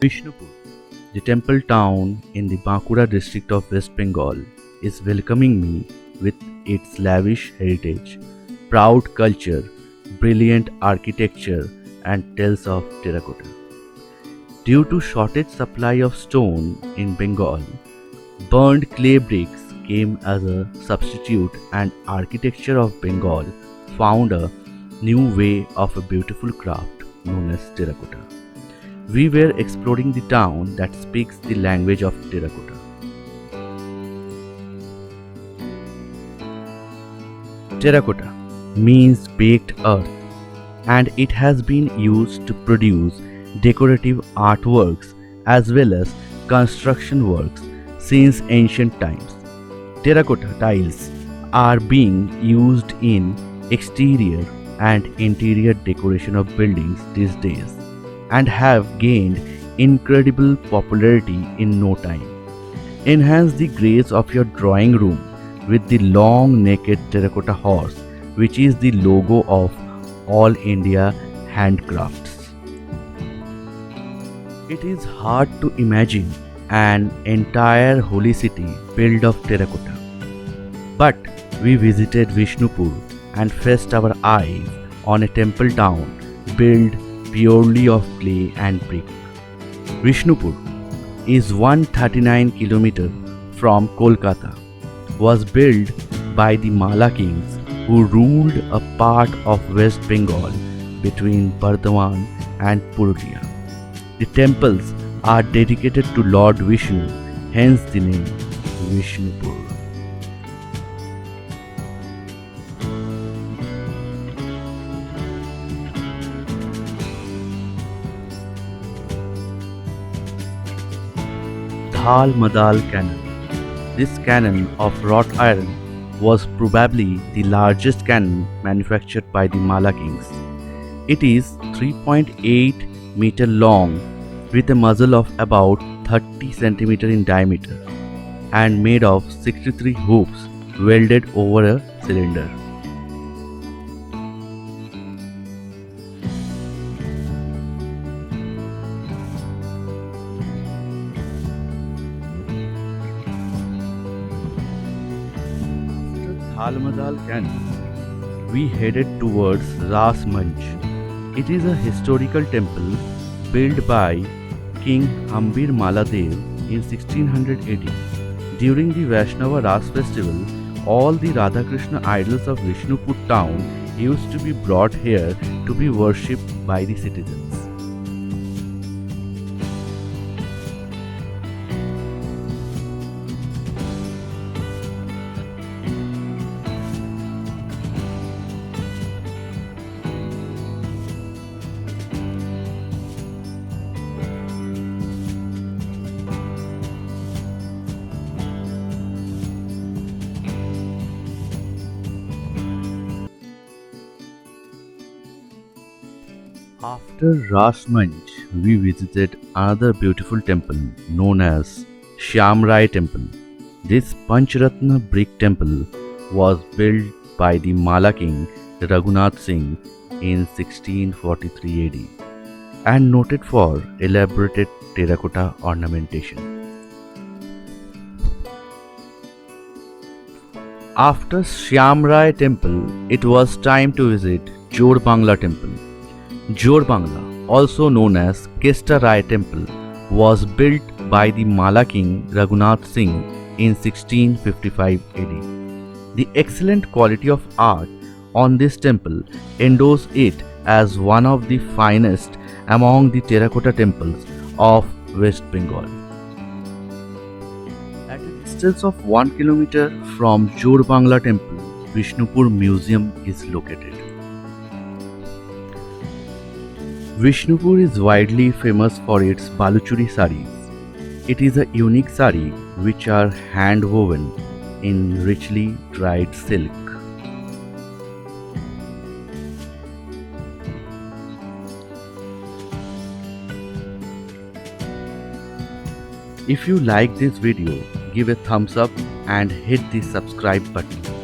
Bishnupur, the temple town in the Bankura district of West Bengal, is welcoming me with its lavish heritage, proud culture, brilliant architecture, and tales of terracotta. Due to shortage supply of stone in Bengal, burned clay bricks came as a substitute, and architecture of Bengal found a new way of a beautiful craft known as terracotta. We were exploring the town that speaks the language of terracotta. Terracotta means baked earth, and it has been used to produce decorative artworks as well as construction works since ancient times. Terracotta tiles are being used in exterior and interior decoration of buildings these days and have gained incredible popularity in no time. Enhance the grace of your drawing room with the long naked terracotta horse, which is the logo of All India Handcrafts. It is hard to imagine an entire holy city built of terracotta. But we visited Bishnupur and feast our eyes on a temple town built purely of clay and brick. Bishnupur is 139 km from Kolkata, was built by the Mala kings who ruled a part of West Bengal between Bardhaman and Purulia. The temples are dedicated to Lord Vishnu, hence the name Bishnupur. Dhal Madal Cannon. This cannon of wrought iron was probably the largest cannon manufactured by the Mala kings. It is 3.8 meter long with a muzzle of about 30 centimeter in diameter and made of 63 hoops welded over a cylinder. Thalmadal Canyon, we headed towards Ras Manch. It is a historical temple built by King Hambir Maladev in 1680. During the Vaishnava Ras festival, all the Radha Krishna idols of Bishnupur town used to be brought here to be worshipped by the citizens. After Ras Manch, we visited another beautiful temple known as Shyamrai Temple. This Panchratna brick temple was built by the Mala king Raghunath Singh in 1643 AD and noted for elaborate terracotta ornamentation. After Shyamrai Temple, it was time to visit Jor Bangla Temple. Jor Bangla, also known as Kesta Rai Temple, was built by the Mala king Raghunath Singh in 1655 AD. The excellent quality of art on this temple endorse it as one of the finest among the terracotta temples of West Bengal. At a distance of 1 kilometer from Jor Bangla Temple, Bishnupur Museum is located. Bishnupur is widely famous for its Baluchuri saris. It is a unique sari which are hand woven in richly dyed silk. If you like this video, give a thumbs up and hit the subscribe button.